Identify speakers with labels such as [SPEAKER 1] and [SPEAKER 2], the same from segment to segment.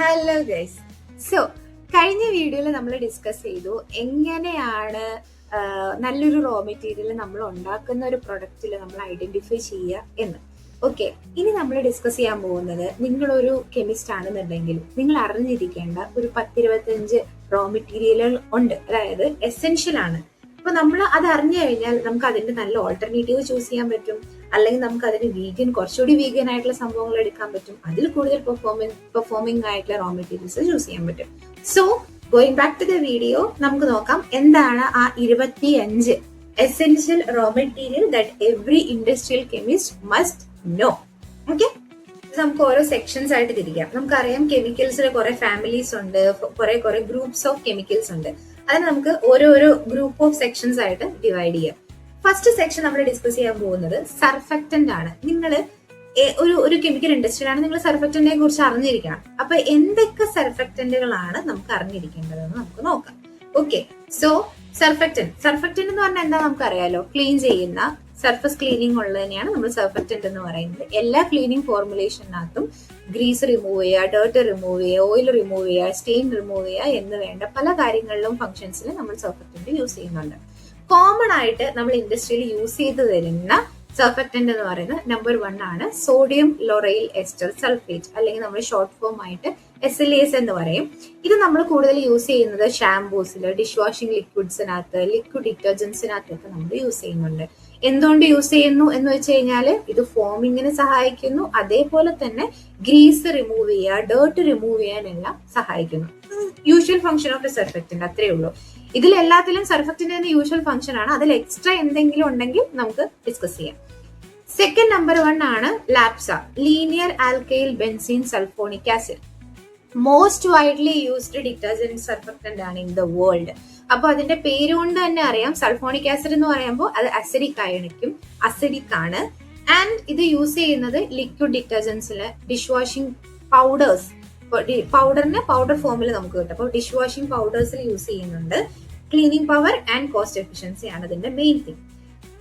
[SPEAKER 1] Hello guys. So കഴിഞ്ഞ വീഡിയോയിൽ നമ്മൾ ഡിസ്കസ് ചെയ്തു എങ്ങനെയാണ് നല്ലൊരു റോ മെറ്റീരിയൽ നമ്മൾ ഉണ്ടാക്കുന്ന ഒരു പ്രൊഡക്റ്റിൽ നമ്മൾ ഐഡന്റിഫൈ ചെയ്യുക എന്ന്. ഓക്കെ, ഇനി നമ്മൾ ഡിസ്കസ് ചെയ്യാൻ പോകുന്നത്, നിങ്ങളൊരു കെമിസ്റ്റ് ആണെന്നുണ്ടെങ്കിൽ നിങ്ങൾ അറിഞ്ഞിരിക്കേണ്ട ഒരു 10-25 റോ മെറ്റീരിയലുകൾ ഉണ്ട്, അതായത് എസെൻഷ്യൽ ആണ്. അപ്പൊ നമ്മൾ അത് അറിഞ്ഞു കഴിഞ്ഞാൽ നമുക്ക് അതിന്റെ നല്ല ഓൾട്ടർനേറ്റീവ് ചൂസ് ചെയ്യാൻ പറ്റും, അല്ലെങ്കിൽ നമുക്ക് അതിന് കുറച്ചുകൂടി വീഗൻ ആയിട്ടുള്ള സംഭവങ്ങൾ എടുക്കാൻ പറ്റും, അതിൽ കൂടുതൽ പെർഫോമിംഗ് ആയിട്ടുള്ള റോ മെറ്റീരിയൽസ് ചൂസ് ചെയ്യാൻ പറ്റും. So going back to the video, നമുക്ക് നോക്കാം എന്താണ് ആ 25 essential raw material that every industrial chemist must know. Okay, നമുക്ക് ഓരോ സെക്ഷൻസ് ആയിട്ട് തിരിക്കാം. നമുക്കറിയാം കെമിക്കൽസിൽ കുറെ ഫാമിലീസ് ഉണ്ട്, കുറെ ഗ്രൂപ്പ്സ് ഓഫ് കെമിക്കൽസ് ഉണ്ട്. അതിന് നമുക്ക് ഓരോരോ ഗ്രൂപ്പ് ഓഫ് സെക്ഷൻസ് ആയിട്ട് ഡിവൈഡ് ചെയ്യാം. ഫസ്റ്റ് സെക്ഷൻ നമ്മൾ ഡിസ്കസ് ചെയ്യാൻ പോകുന്നത് സർഫക്റ്റന്റ് ആണ്. നിങ്ങൾ ഒരു കെമിക്കൽ ഇൻഡസ്ട്രിയിലാണ്, നിങ്ങൾ സർഫക്റ്റന്റിനെ കുറിച്ച് അറിഞ്ഞിരിക്കണം. അപ്പൊ എന്തൊക്കെ സർഫക്റ്റന്റുകളാണ് നമുക്ക് അറിഞ്ഞിരിക്കേണ്ടതെന്ന് നമുക്ക് നോക്കാം. ഓക്കെ, സോ സർഫക്റ്റന്റ് എന്ന് പറഞ്ഞാൽ എന്താ നമുക്കറിയാലോ, ക്ലീൻ ചെയ്യുന്ന സർഫസ് ക്ലീനിങ് ഉള്ളതിനെയാണ് നമ്മൾ സർഫക്റ്റന്റ് എന്ന് പറയുന്നത്. എല്ലാ ക്ലീനിങ് ഫോർമുലേഷനകത്തും ഗ്രീസ് റിമൂവ് ചെയ്യുക, ഡേർട്ട് റിമൂവ് ചെയ്യുക, ഓയിൽ റിമൂവ് ചെയ്യുക, സ്റ്റെയിൻ റിമൂവ് ചെയ്യുക എന്ന് വേണ്ട പല കാര്യങ്ങളിലും ഫംഗ്ഷൻസിൽ നമ്മൾ സർഫക്റ്റന്റ് യൂസ് ചെയ്യുന്നുണ്ട്. കോമൺ ആയിട്ട് നമ്മൾ ഇൻഡസ്ട്രിയിൽ യൂസ് ചെയ്ത് വരുന്ന സർഫക്റ്റന്റ് എന്ന് പറയുന്നത് നമ്പർ 1 ആണ് സോഡിയം ലൊറൈൽ എസ്റ്റർ സൾഫേറ്റ്, അല്ലെങ്കിൽ നമ്മൾ ഷോർട്ട് ഫോം ആയിട്ട് SLAS എന്ന് പറയും. ഇത് നമ്മൾ കൂടുതൽ യൂസ് ചെയ്യുന്നത് ഷാംപൂസിൽ, ഡിഷ് വാഷിംഗ് ലിക്വിഡ്സിനകത്ത്, ലിക്വിഡ് ഡിറ്റർജൻസിനകത്തൊക്കെ നമ്മൾ യൂസ് ചെയ്യുന്നുണ്ട്. എന്തുകൊണ്ട് യൂസ് ചെയ്യുന്നു എന്ന് വെച്ച് കഴിഞ്ഞാൽ ഇത് ഫോമിങ്ങിന് സഹായിക്കുന്നു, അതേപോലെ തന്നെ ഗ്രീസ് റിമൂവ് ചെയ്യുക, ഡേർട്ട് റിമൂവ് ചെയ്യാനെല്ലാം സഹായിക്കുന്നു. Usual function of A surfactant, അത്രേ ഉള്ളൂ. ഇതിലെല്ലാത്തിലും സർഫക്റ്റന്റ് യൂഷ്വൽ ഫംഗ്ഷൻ ആണ്. അതിൽ എക്സ്ട്രാ എന്തെങ്കിലും ഉണ്ടെങ്കിൽ നമുക്ക് ഡിസ്കസ് ചെയ്യാം. സെക്കൻഡ് നമ്പർ 1 ആണ് LABSA, linear alkyl benzene sulphonic acid. Most widely used detergent surfactant ആണ് ഇൻ ദ വേൾഡ്. അപ്പൊ അതിന്റെ പേര് കൊണ്ട് തന്നെ അറിയാം, സൾഫോണിക് ആസിഡ് എന്ന് പറയുമ്പോൾ അത് അസിഡിക് ആണ്. ആൻഡ് ഇത് യൂസ് ചെയ്യുന്നത് ലിക്വിഡ് ഡിറ്റർജൻസില്, ഡിഷ് വാഷിംഗ് പൗഡേഴ്സ്, പൗഡറിന് പൗഡർ ഫോമിൽ നമുക്ക് കിട്ടും. അപ്പോൾ ഡിഷ് വാഷിംഗ് പൗഡേഴ്സിൽ യൂസ് ചെയ്യുന്നുണ്ട്. Cleaning power and cost efficiency ആണ് ഇതിന്റെ മെയിൻ തിങ്.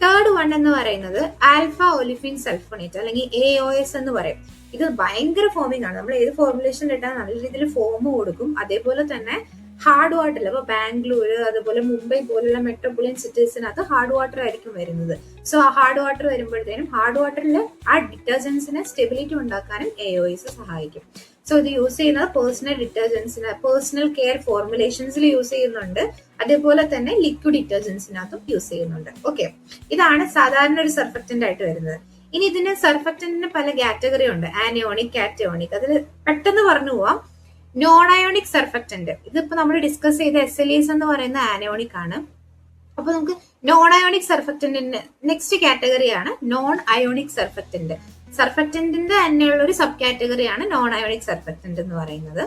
[SPEAKER 1] തേർഡ് 1 എന്ന് പറയുന്നത് ആൽഫ ഒലിഫിൻ സൾഫോണേറ്റ്, അല്ലെങ്കിൽ AOS എന്ന് പറയും. ഇത് ഭയങ്കര ഫോമിംഗ് ആണ്. നമ്മൾ ഏത് ഫോർമുലേഷൻ ഇട്ടാൽ നല്ല രീതിയിൽ ഫോം കൊടുക്കും. അതേപോലെ തന്നെ ഹാർഡ് വാട്ടറിൽ, ഇപ്പൊ ബാംഗ്ലൂർ അതുപോലെ മുംബൈ പോലുള്ള മെട്രോപൊളിയൻ സിറ്റീസിനകത്ത് ഹാർഡ് വാട്ടർ ആയിരിക്കും വരുന്നത്. സോ ആ ഹാർഡ് വാട്ടർ വരുമ്പോഴത്തേനും ഹാർഡ് വാട്ടറിൽ ആ ഡിറ്റർജൻസിനെ സ്റ്റെബിലിറ്റി ഉണ്ടാക്കാനും AOS സഹായിക്കും. സോ ഇത് യൂസ് ചെയ്യുന്നത് പേഴ്സണൽ ഡിറ്റർജൻസിന്, പേഴ്സണൽ കെയർ ഫോർമുലേഷൻസിൽ യൂസ് ചെയ്യുന്നുണ്ട്, അതേപോലെ തന്നെ ലിക്വിഡ് ഡിറ്റർജൻസിനകത്തും യൂസ് ചെയ്യുന്നുണ്ട്. ഓക്കെ, ഇതാണ് സാധാരണ ഒരു സർഫക്റ്റന്റ് ആയിട്ട് വരുന്നത്. ഇനി ഇതിന് സർഫക്റ്റന്റിന് പല കാറ്റഗറി ഉണ്ട്, ആനയോണിക്, കാറ്റയോണിക്. അതിൽ പെട്ടെന്ന് പറഞ്ഞു പോവാം. നോൺ അയോണിക് സർഫക്റ്റന്റ്, ഇതിപ്പോ നമ്മൾ ഡിസ്കസ് ചെയ്ത SLAS എന്ന് പറയുന്ന ആനയോണിക് ആണ്. അപ്പൊ നമുക്ക് നോൺ അയോണിക് സർഫക്റ്റന്റിന്റെ നെക്സ്റ്റ് കാറ്റഗറിയാണ് നോൺ അയോണിക് സർഫക്റ്റന്റ്. സർഫക്റ്റന്റിന്റെ തന്നെയുള്ള ഒരു സബ് കാറ്റഗറിയാണ് നോൺ അയോണിക് സർഫക്റ്റന്റ് എന്ന് പറയുന്നത്.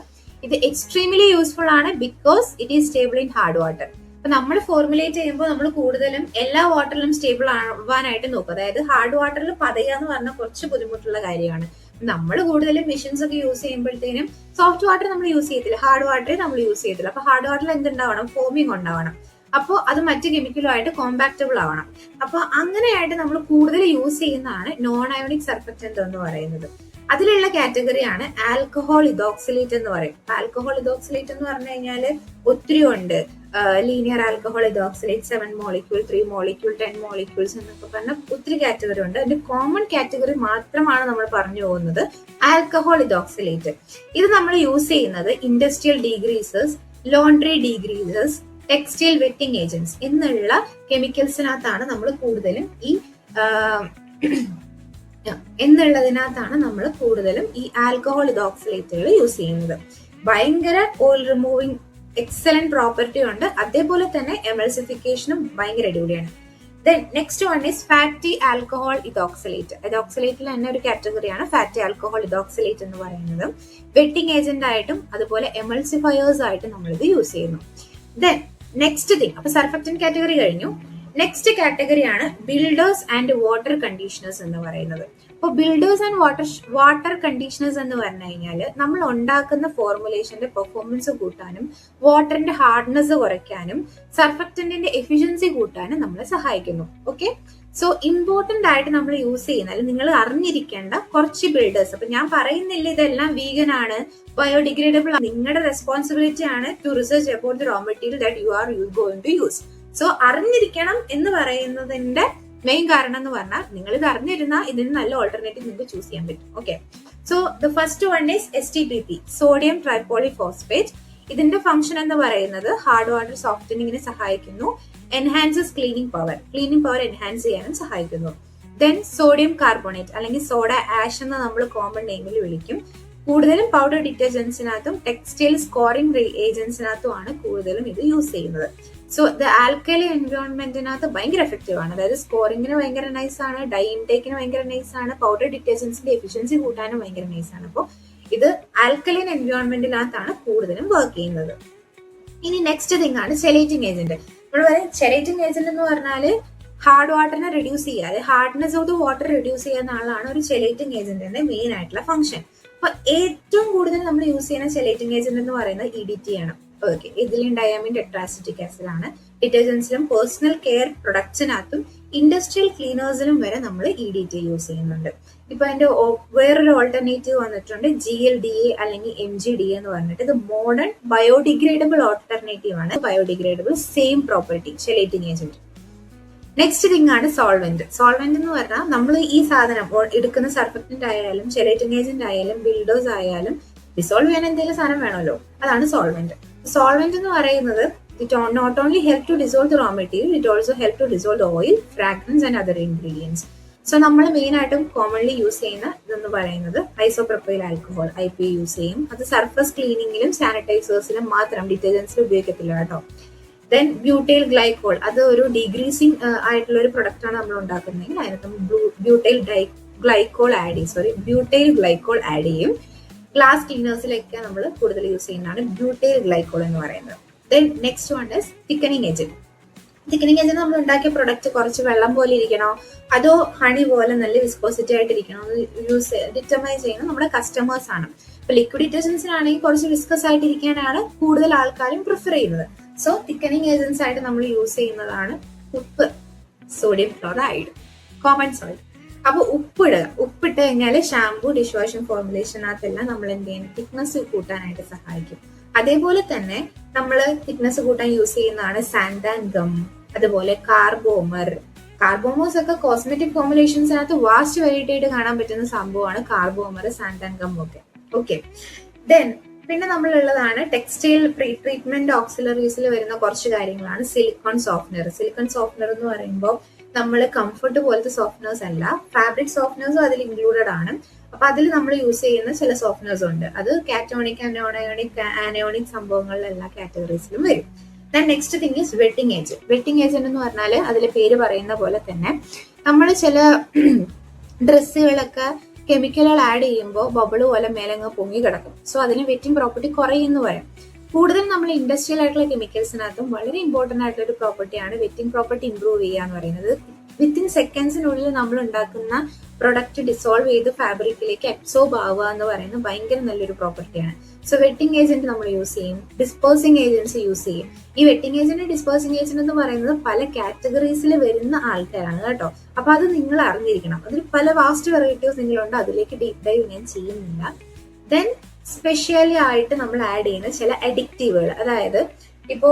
[SPEAKER 1] ഇത് എക്സ്ട്രീംലി യൂസ്ഫുൾ ആണ് because it is stable in hard water. അപ്പൊ നമ്മൾ ഫോർമുലേറ്റ് ചെയ്യുമ്പോൾ നമ്മൾ കൂടുതലും എല്ലാ വാട്ടറിലും സ്റ്റേബിൾ ആവാനായിട്ട് നോക്കും. അതായത് ഹാർഡ് വാട്ടറിൽ പതയുക എന്ന് പറഞ്ഞാൽ കുറച്ച് ബുദ്ധിമുട്ടുള്ള കാര്യമാണ്. നമ്മൾ കൂടുതലും മെഷീൻസ് ഒക്കെ യൂസ് ചെയ്യുമ്പോഴത്തേനും സോഫ്റ്റ് വാട്ടർ നമ്മൾ യൂസ് ചെയ്യത്തില്ല, ഹാർഡ് വാട്ടറേ നമ്മൾ യൂസ് ചെയ്യത്തില്ല. അപ്പൊ ഹാർഡ് വാട്ടറിൽ എന്തുണ്ടാവണം, ഫോമിങ് ഉണ്ടാവണം. അപ്പോൾ അത് മറ്റു കെമിക്കലുമായിട്ട് കോമ്പാക്റ്റബിൾ ആവണം. അപ്പൊ അങ്ങനെയായിട്ട് നമ്മൾ കൂടുതൽ യൂസ് ചെയ്യുന്നതാണ് നോൺ അയോണിക് സർഫക്റ്റന്റ് എന്ന് പറയുന്നത്. അതിലുള്ള കാറ്റഗറിയാണ് ആൽക്കഹോൾ ഇതോക്സിലേറ്റ് എന്ന് പറയും. ആൽക്കഹോൾ ഇതോക്സിലേറ്റ് എന്ന് പറഞ്ഞു കഴിഞ്ഞാൽ ഒത്തിരി ഉണ്ട്. Linear alcohol ethoxylate 7 molecule, 3 molecule, 10 molecules എന്നൊക്കെ പറഞ്ഞ ഒത്തിരി കാറ്റഗറി ഉണ്ട്. അതിന്റെ കോമൺ കാറ്റഗറി മാത്രമാണ് നമ്മൾ പറഞ്ഞു പോകുന്നത് ആൽക്കഹോൾ ഇതോക്സിലേറ്റ്. ഇത് നമ്മൾ യൂസ് ചെയ്യുന്നത് industrial degreasers, laundry degreasers, textile wetting agents എന്നുള്ള കെമിക്കൽസിനകത്താണ് നമ്മൾ കൂടുതലും ഈ ആൽക്കഹോൾ ഇതോക്സിലേറ്റുകൾ യൂസ് ചെയ്യുന്നത്. ഭയങ്കര ഓയിൽ റിമൂവിങ് എക്സലന്റ് പ്രോപ്പർട്ടി ഉണ്ട്, അതേപോലെ തന്നെ എമൾസിഫിക്കേഷനും ഭയങ്കര അടിപൊളിയാണ്. Then next 1 is fatty alcohol ethoxylate. ഇതോക്സിലേറ്റിൽ തന്നെ ഒരു കാറ്റഗറിയാണ് ഫാറ്റി ആൽക്കഹോൾ ഇതോക്സിലേറ്റ് എന്ന് പറയുന്നത്. വെറ്റിംഗ് ഏജന്റ് ആയിട്ടും അതുപോലെ എമൾസിഫയേഴ്സ് ആയിട്ടും നമ്മളിത് യൂസ് ചെയ്യുന്നു. ദെൻ നെക്സ്റ്റ് തിങ്, അപ്പൊ സർഫക്റ്റന്റ് കാറ്റഗറി കഴിഞ്ഞു. നെക്സ്റ്റ് കാറ്റഗറിയാണ് ബിൽഡേഴ്സ് ആൻഡ് വാട്ടർ കണ്ടീഷണേഴ്സ് എന്ന് പറയുന്നത്. അപ്പോൾ ബിൽഡേഴ്സ് ആൻഡ് വാട്ടർ കണ്ടീഷണേഴ്സ് എന്ന് പറഞ്ഞു കഴിഞ്ഞാൽ നമ്മൾ ഉണ്ടാക്കുന്ന ഫോർമുലേഷന്റെ പെർഫോമൻസ് കൂട്ടാനും വാട്ടറിന്റെ ഹാർഡ്നെസ് കുറയ്ക്കാനും സർഫക്റ്റന്റിന്റെ എഫിഷ്യൻസി കൂട്ടാനും നമ്മളെ സഹായിക്കുന്നു. ഓക്കെ, സോ ഇമ്പോർട്ടന്റ് ആയിട്ട് നമ്മൾ യൂസ് ചെയ്യുന്ന, അല്ലെങ്കിൽ നിങ്ങൾ അറിഞ്ഞിരിക്കേണ്ട കുറച്ച് ബിൽഡേഴ്സ്. അപ്പൊ ഞാൻ പറയുന്നില്ല ഇതെല്ലാം വീഗൻ ആണ്, ബയോഡിഗ്രേഡബിൾ ആണ്. നിങ്ങളുടെ റെസ്പോൺസിബിലിറ്റി ആണ് to research about the raw material that you are going to use. So അറിഞ്ഞിരിക്കണം എന്ന് പറയുന്നതിന്റെ മെയിൻ കാരണം എന്ന് പറഞ്ഞാൽ, നിങ്ങൾ ഇത് അറിഞ്ഞിരുന്നാൽ ഇതിന് നല്ല ഓൾട്ടർനേറ്റീവ് നിങ്ങൾക്ക് ചൂസ് ചെയ്യാൻ പറ്റും. Okay, so the first one is STPP, sodium tripolyphosphate. ഇതിന്റെ ഫംഗ്ഷൻ എന്ന് പറയുന്നത് ഹാർഡ് വാട്ടർ സോഫ്റ്റനിങ്ങിന് സഹായിക്കുന്നു, എൻഹാൻസസ് ക്ലീനിങ് പവർ എൻഹാൻസ് ചെയ്യാനും സഹായിക്കുന്നു. ദെൻ സോഡിയം കാർബണേറ്റ് അല്ലെങ്കിൽ സോഡ ആഷ് എന്ന് നമ്മൾ കോമൺ നെയിമിൽ വിളിക്കും. കൂടുതലും പൗഡർ ഡിറ്റർജൻസിനകത്തും ടെക്സ്റ്റൈൽ സ്കോറിംഗ് ഏജൻസിനകത്തുമാണ് കൂടുതലും ഇത് യൂസ് ചെയ്യുന്നത്. സോ ദ ആൽക്കലി എൻവയോൺമെന്റിനകത്ത് ഭയങ്കര എഫക്റ്റീവ് ആണ്. അതായത് സ്കോറിങ്ങിന് ഭയങ്കര നൈസ് ആണ്, ഡൈ ഇൻടേക്കിന് ഭയങ്കര നൈസ് ആണ്, പൗഡർ ഡിറ്റർജൻസിന്റെ എഫിഷ്യൻസി കൂട്ടാനും ഭയങ്കര നൈസ് ആണ്. അപ്പോൾ ഇത് ആൽക്കലൈൻ എൻവയോൺമെന്റിനകത്താണ് കൂടുതലും വർക്ക് ചെയ്യുന്നത്. ഇനി നെക്സ്റ്റ് തിങ് ആണ് ചെലേറ്റിംഗ് ഏജന്റ്. നമ്മൾ പറയും ചെലേറ്റിംഗ് ഏജന്റ് എന്ന് പറഞ്ഞാല് ഹാർഡ് വാട്ടറിനെ റിഡ്യൂസ് ചെയ്യുക, അതായത് hardness of the water reduce ചെയ്യുന്ന ആളാണ് ഒരു ചെലേറ്റിംഗ് ഏജന്റിന്റെ മെയിൻ ആയിട്ടുള്ള ഫംഗ്ഷൻ. അപ്പൊ ഏറ്റവും കൂടുതൽ നമ്മൾ യൂസ് ചെയ്യുന്ന ചെലേറ്റിംഗ് ഏജന്റ് എന്ന് പറയുന്നത് EDT ആണ്. ഓക്കെ, ഇതിലും ഡയാമിൻ ടെട്രാസിറ്റിക് ആസിഡ് ആണ്. ഡിറ്റർജൻസിലും പേഴ്സണൽ കെയർ പ്രൊഡക്ട്സിനകത്തും ഇൻഡസ്ട്രിയൽ ക്ലീനേഴ്സിലും വരെ നമ്മൾ EDT യൂസ് ചെയ്യുന്നുണ്ട്. ഇപ്പൊ അതിന്റെ വേറൊരു ഓൾട്ടർനേറ്റീവ് വന്നിട്ടുണ്ട് GLDA അല്ലെങ്കിൽ MGDA എന്ന് പറഞ്ഞിട്ട്. ഇത് മോഡേൺ ബയോഡിഗ്രേഡബിൾ ഓൾട്ടർനേറ്റീവ് ആണ്. Biodegradable, same property, chelating agent. Next thing ആണ് സോൾവെന്റ്. സോൾവെന്റ് എന്ന് പറഞ്ഞാൽ നമ്മൾ ഈ സാധനം എടുക്കുന്ന സർഫക്റ്റന്റ് ആയാലും ചെലേറ്റിംഗ് ഏജന്റ് ആയാലും ബിൽഡേഴ്സ് ആയാലും ഡിസോൾവ് ചെയ്യാൻ എന്തെങ്കിലും സാധനം വേണമല്ലോ, അതാണ് സോൾവെന്റ്. സോൾവെന്റ് എന്ന് പറയുന്നത് it not only help to dissolve the raw material, it also help to dissolve the oil, fragrance and other ingredients. So നമ്മൾ മെയിൻ ആയിട്ടും കോമൺലി യൂസ് ചെയ്യുന്ന ഇതെന്ന് പറയുന്നത് ഐസോപ്രൊപ്പൈൽ ആൽക്കഹോൾ, IP യൂസ് ചെയ്യും. അത് സർഫസ് ക്ലീനിങ്ങിലും സാനിറ്റൈസേഴ്സിലും മാത്രം, ഡിറ്റർജൻസിലും ഉപയോഗിക്കത്തില്ല കേട്ടോ. ദെൻ ബ്യൂട്ടൈൽ ഗ്ലൈക്കോൾ, അത് ഒരു ഡീഗ്രീസിങ് ആയിട്ടുള്ള ഒരു പ്രൊഡക്റ്റ് ആണ് നമ്മൾ ഉണ്ടാക്കുന്നതെങ്കിൽ അതിനകത്ത് ബ്യൂട്ടൈൽ ഗ്ലൈക്കോൾ ആഡ് ചെയ്യും. ഗ്ലാസ് ക്ലീനേഴ്സിലൊക്കെ നമ്മൾ കൂടുതൽ യൂസ് ചെയ്യുന്നതാണ് ബ്യൂട്ടൈൽ ഗ്ലൈക്കോൾ എന്ന് പറയുന്നത്. Then next one is thickening agent. Thickening agent നമ്മൾ ഉണ്ടാക്കിയ പ്രൊഡക്റ്റ് കുറച്ച് വെള്ളം പോലെ ഇരിക്കണോ അതോ ഹണി പോലെ നല്ല വിസ്കോസിറ്റി ആയിട്ട് ഇരിക്കണോ എന്ന് ഡിറ്റർമൈൻ ചെയ്യുന്നത് നമ്മുടെ കസ്റ്റമേഴ്സ് ആണ്. ഇപ്പൊ ലിക്വിഡ് ഡിറ്റർജൻസിനാണെങ്കിൽ കുറച്ച് വിസ്കസ് ആയിട്ട് ഇരിക്കാനാണ് കൂടുതൽ ആൾക്കാരും പ്രിഫർ ചെയ്യുന്നത്. സോ തിക്കനിങ് ഏജൻസ് ആയിട്ട് നമ്മൾ യൂസ് ചെയ്യുന്നതാണ് ഉപ്പ്, സോഡിയം ക്ലോറൈഡ്, കോമൺ സോൾട്ട്. അപ്പൊ ഉപ്പിട്ട് കഴിഞ്ഞാൽ ഷാംപൂ, ഡിഷ് വാഷിംഗ് ഫോർമുലേഷനകത്തെല്ലാം നമ്മൾ എന്ത് ചെയ്യണം, തിക്നെസ് കൂട്ടാനായിട്ട് സഹായിക്കും. അതേപോലെ തന്നെ നമ്മൾ തിക്നെസ് കൂട്ടാൻ യൂസ് ചെയ്യുന്നതാണ് സാൻഡാൻ ഗം, അതുപോലെ കാർബോമേഴ്സ് ഒക്കെ കോസ്മെറ്റിക് ഫോർമുലേഷൻസിനകത്ത് വാസ്റ്റ് വെറൈറ്റി ആയിട്ട് കാണാൻ പറ്റുന്ന സംഭവമാണ് കാർബോമർ, സാൻഡാൻ ഗം ഒക്കെ. ഓക്കെ, ദെൻ പിന്നെ നമ്മളുള്ളതാണ് ടെക്സ്റ്റൈൽ പ്രീ ട്രീറ്റ്മെന്റ് ഓക്സിലറീസിൽ വരുന്ന കുറച്ച് കാര്യങ്ങളാണ് സിലിക്കോൺ സോഫ്റ്റ്നർ. സിലിക്കോൺ സോഫ്റ്റ്നർ എന്ന് പറയുമ്പോൾ നമ്മൾ കംഫർട്ട് പോലത്തെ സോഫ്റ്റ്നേഴ്സ് അല്ല, ഫാബ്രിക് സോഫ്റ്റ്നേഴ്സും അതിൽ ഇൻക്ലൂഡഡ് ആണ്. അപ്പൊ അതിൽ നമ്മൾ യൂസ് ചെയ്യുന്ന ചില സോഫ്റ്റ്നേഴ്സ് ഉണ്ട്. അത് കാറ്റോണിക്, ആനയോണിക് സംഭവങ്ങളിലെ എല്ലാ കാറ്റഗറീസിലും വരും. Then next thing is wetting agent. Wetting agent എന്ന് പറഞ്ഞാൽ അതിലെ പേര് പറയുന്ന പോലെ തന്നെ നമ്മൾ ചില ഡ്രസ്സുകളൊക്കെ കെമിക്കലുകൾ ആഡ് ചെയ്യുമ്പോൾ ബബിള് പോലെ മേലങ്ങ് പൊങ്ങി കിടക്കും. സോ അതിന് വെറ്റിംഗ് പ്രോപ്പർട്ടി കുറയുമെന്ന് പറയാം. കൂടുതൽ നമ്മൾ ഇൻഡസ്ട്രിയൽ ആയിട്ടുള്ള കെമിക്കൽസിനകത്തും വളരെ ഇമ്പോർട്ടന്റ് ആയിട്ടുള്ള ഒരു പ്രോപ്പർട്ടിയാണ് വെറ്റിംഗ് പ്രോപ്പർട്ടി ഇംപ്രൂവ് ചെയ്യുക എന്ന് പറയുന്നത്. വിത്തിൻ സെക്കൻഡ്സിനുള്ളിൽ നമ്മൾ ഉണ്ടാക്കുന്ന പ്രൊഡക്റ്റ് ഡിസോൾവ് ചെയ്ത് ഫാബ്രിക്കിലേക്ക് അബ്സോർബ് ആവുക എന്ന് പറയുന്നത് ഭയങ്കര നല്ലൊരു പ്രോപ്പർട്ടിയാണ്. സോ വെറ്റിംഗ് ഏജന്റ് നമ്മൾ യൂസ് ചെയ്യും, ഡിസ്പേഴ്സിംഗ് ഏജൻസി യൂസ് ചെയ്യും. ഈ വെറ്റിംഗ് ഏജന്റ്, ഡിസ്പേഴ്സിംഗ് ഏജന്റ് എന്ന് പറയുന്നത് പല കാറ്റഗറീസിൽ വരുന്ന ആൾക്കാരാണ് കേട്ടോ. അപ്പൊ അത് നിങ്ങൾ അറിഞ്ഞിരിക്കണം. അതിൽ പല വാസ്റ്റ് വെറൈറ്റീസ് നിങ്ങളുണ്ട്, അതിലേക്ക് ഡീപ് ഡൈവ് ഞാൻ ചെയ്യുന്നില്ല. ദെൻ സ്പെഷ്യലി ആയിട്ട് നമ്മൾ ആഡ് ചെയ്യുന്ന ചില അഡിക്റ്റീവുകൾ, അതായത് ഇപ്പോ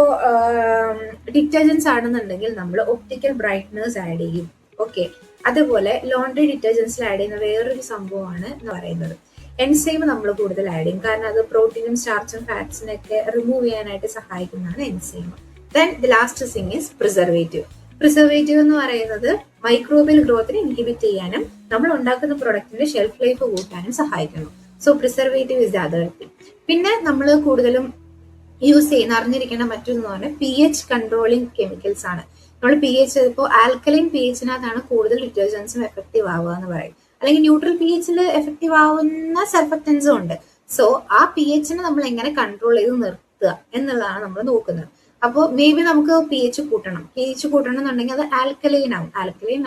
[SPEAKER 1] ഡിറ്റർജൻസ് ആണെന്നുണ്ടെങ്കിൽ നമ്മൾ ഒപ്റ്റിക്കൽ ബ്രൈറ്റ്നേഴ്സ് ആഡ് ചെയ്യും. ഓക്കെ, അതുപോലെ ലോണ്ടറി ഡിറ്റർജൻസിൽ ആഡ് ചെയ്യുന്ന വേറൊരു സംഭവമാണ് എന്ന് പറയുന്നത് എൻസൈം നമ്മൾ കൂടുതൽ ആഡ് ചെയ്യും. കാരണം അത് പ്രോട്ടീനും സ്റ്റാർച്ചും ഫാറ്റ്സിനൊക്കെ റിമൂവ് ചെയ്യാനായിട്ട് സഹായിക്കുന്നതാണ് enzyme. Then the last thing is preservative എന്ന് പറയുന്നത് മൈക്രോബിയൽ ഗ്രോത്തിനെ ഇൻഹിബിറ്റ് ചെയ്യാനും നമ്മൾ ഉണ്ടാക്കുന്ന പ്രൊഡക്റ്റിന്റെ ഷെൽഫ് ലൈഫ് കൂട്ടാനും സഹായിക്കുന്നു. So preservative is the other thing. പിന്നെ നമ്മൾ കൂടുതലും യൂസ് ചെയ്യുന്ന അറിഞ്ഞിരിക്കേണ്ട മറ്റൊന്ന് പറഞ്ഞാൽ pH കൺട്രോളിങ് കെമിക്കൽസ് ആണ്. നമ്മൾ pH ഇപ്പോൾ ആൽക്കലൈൻ pHനകത്താണ് കൂടുതൽ ഡിറ്റർജൻസും എഫക്റ്റീവ് ആവുക എന്ന് പറയും. അല്ലെങ്കിൽ ന്യൂട്രൽ pHൽ എഫക്റ്റീവ് ആവുന്ന സർഫക്റ്റൻസും ഉണ്ട്. സോ ആ pHനെ നമ്മൾ എങ്ങനെ കൺട്രോൾ ചെയ്ത് നിർത്തുക എന്നുള്ളതാണ് നമ്മൾ നോക്കുന്നത്. അപ്പോൾ മേ ബി നമുക്ക് pH കൂട്ടണം എന്നുണ്ടെങ്കിൽ അത് ആൽക്കലൈൻ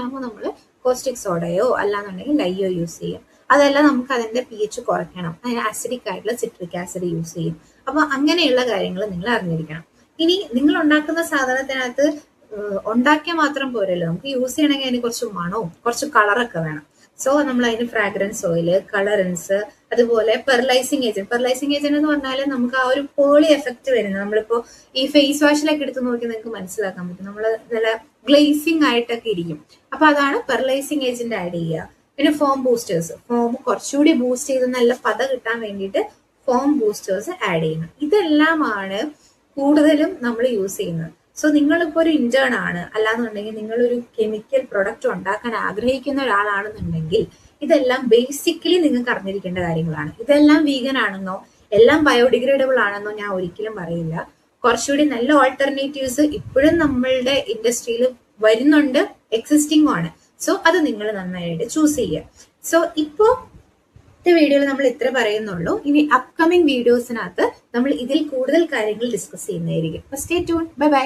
[SPEAKER 1] ആകുമ്പോൾ നമ്മൾ കോസ്റ്റിക് സോഡയോ അല്ലാന്നുണ്ടെങ്കിൽ ലൈയോ യൂസ് ചെയ്യും. അതല്ല നമുക്ക് അതിന്റെ pH കുറയ്ക്കണം, അതിന് ആസിഡിക് ആയിട്ടുള്ള സിട്രിക് ആസിഡ് യൂസ് ചെയ്യും. അപ്പൊ അങ്ങനെയുള്ള കാര്യങ്ങൾ നിങ്ങൾ അറിഞ്ഞിരിക്കണം. ഇനി നിങ്ങൾ ഉണ്ടാക്കുന്ന സാധനത്തിനകത്ത് ഉണ്ടാക്കിയാൽ മാത്രം പോരല്ലോ, നമുക്ക് യൂസ് ചെയ്യണമെങ്കിൽ അതിന് കുറച്ച് മണവും കുറച്ച് കളറൊക്കെ വേണം. സോ നമ്മൾ അതിന് ഫ്രാഗ്രൻസ് ഓയില്, കളറൻസ്, അതുപോലെ പെർലൈസിങ് ഏജന്റ് എന്ന് പറഞ്ഞാൽ നമുക്ക് ആ ഒരു പേളി എഫക്ട് വരുന്നത്, നമ്മളിപ്പോ ഈ ഫേസ് വാഷിലൊക്കെ എടുത്ത് നോക്കി നിങ്ങൾക്ക് മനസ്സിലാക്കാൻ പറ്റും, നമ്മൾ നല്ല ഗ്ലേസിങ് ആയിട്ടൊക്കെ ഇരിക്കും. അപ്പൊ അതാണ് പെർലൈസിങ് ഏജന്റ് ആഡ് ചെയ്യുക. പിന്നെ ഫോം ബൂസ്റ്റേഴ്സ്, ഫോം കുറച്ചുകൂടി ബൂസ്റ്റ് ചെയ്ത് നല്ല പത കിട്ടാൻ വേണ്ടിയിട്ട് ഫോം ബൂസ്റ്റേഴ്സ് ആഡ് ചെയ്യണം. ഇതെല്ലാമാണ് കൂടുതലും നമ്മൾ യൂസ് ചെയ്യുന്നത്. സോ നിങ്ങളിപ്പോ ഒരു ഇന്റേൺ ആണ്, അല്ലാന്നുണ്ടെങ്കിൽ നിങ്ങളൊരു കെമിക്കൽ പ്രൊഡക്റ്റ് ഉണ്ടാക്കാൻ ആഗ്രഹിക്കുന്ന ഒരാളാണെന്നുണ്ടെങ്കിൽ ഇതെല്ലാം ബേസിക്കലി നിങ്ങൾക്ക് അറിഞ്ഞിരിക്കേണ്ട കാര്യങ്ങളാണ്. ഇതെല്ലാം വീഗൻ ആണെന്നോ എല്ലാം ബയോഡിഗ്രേഡബിൾ ആണെന്നോ ഞാൻ ഒരിക്കലും പറയില്ല. കുറച്ചുകൂടി നല്ല ഓൾട്ടർനേറ്റീവ്സ് ഇപ്പോഴും നമ്മളുടെ ഇൻഡസ്ട്രിയിൽ വരുന്നുണ്ട്, എക്സിസ്റ്റിംഗും ആണ്. സോ അത് നിങ്ങൾ നന്നായിട്ട് ചൂസ് ചെയ്യുക. സോ ഇപ്പോ വീഡിയോയിൽ നമ്മൾ ഇത്ര പറയുന്നുള്ളൂ. ഇനി അപ്കമിങ് വീഡിയോസിനകത്ത് നമ്മൾ ഇതിൽ കൂടുതൽ കാര്യങ്ങൾ ഡിസ്കസ് ചെയ്യുന്നതായിരിക്കും. Stay tune. Bye bye.